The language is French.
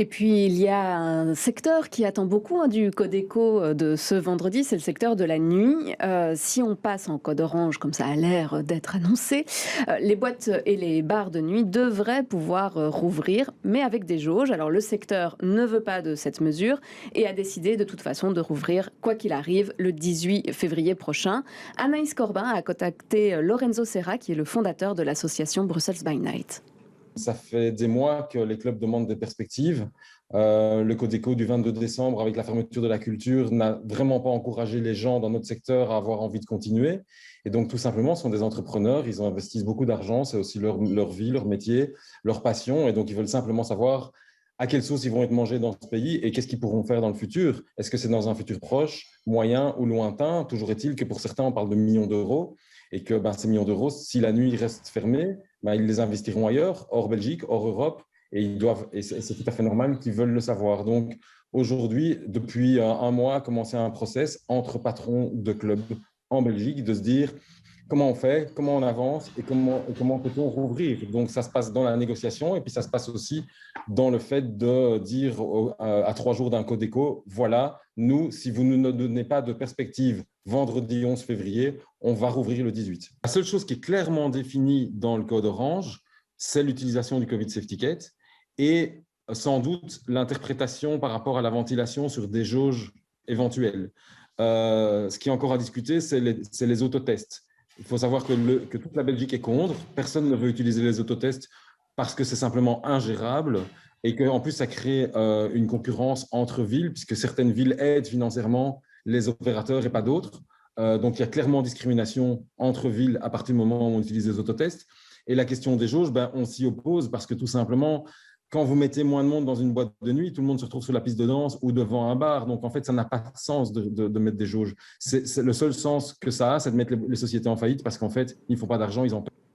Et puis, il y a un secteur qui attend beaucoup du Codeco de ce vendredi, c'est le secteur de la nuit. Si on passe en code orange, comme ça a l'air d'être annoncé, les boîtes et les bars de nuit devraient pouvoir rouvrir, mais avec des jauges. Alors, le secteur ne veut pas de cette mesure et a décidé de toute façon de rouvrir, quoi qu'il arrive, le 18 février prochain. Anaïs Corbin a contacté Lorenzo Serra, qui est le fondateur de l'association Brussels by Night. Ça fait des mois que les clubs demandent des perspectives. Le Codeco du 22 décembre, avec la fermeture de la culture, n'a vraiment pas encouragé les gens dans notre secteur à avoir envie de continuer. Et donc, tout simplement, ce sont des entrepreneurs. Ils investissent beaucoup d'argent. C'est aussi leur vie, leur métier, leur passion. Et donc, ils veulent simplement savoir à quelle sauce ils vont être mangés dans ce pays et qu'est-ce qu'ils pourront faire dans le futur. Est-ce que c'est dans un futur proche, moyen ou lointain? Toujours est-il que pour certains, on parle de millions d'euros et que ces millions d'euros, si la nuit reste fermée, ils les investiront ailleurs, hors Belgique, hors Europe, et c'est tout à fait normal qu'ils veulent le savoir. Donc, aujourd'hui, depuis un mois, a commencé un process entre patrons de clubs en Belgique de se dire comment on fait, comment on avance et comment peut-on rouvrir. Donc, ça se passe dans la négociation et puis ça se passe aussi dans le fait de dire à 3 jours d'un Codeco, voilà, nous, si vous ne nous donnez pas de perspective vendredi 11 février, on va rouvrir le 18. La seule chose qui est clairement définie dans le code orange, c'est l'utilisation du COVID Safety Kit et sans doute l'interprétation par rapport à la ventilation sur des jauges éventuelles. Ce qui est encore à discuter, c'est les autotests. Il faut savoir que toute la Belgique est contre. Personne ne veut utiliser les autotests parce que c'est simplement ingérable et qu'en plus, ça crée une concurrence entre villes, puisque certaines villes aident financièrement les opérateurs et pas d'autres. Donc, il y a clairement discrimination entre villes à partir du moment où on utilise les autotests. Et la question des jauges, on s'y oppose parce que tout simplement, quand vous mettez moins de monde dans une boîte de nuit, tout le monde se retrouve sur la piste de danse ou devant un bar. Donc, en fait, ça n'a pas de sens de mettre des jauges. C'est le seul sens que ça a, c'est de mettre les sociétés en faillite parce qu'en fait, ils ne font pas d'argent, ils en perdent.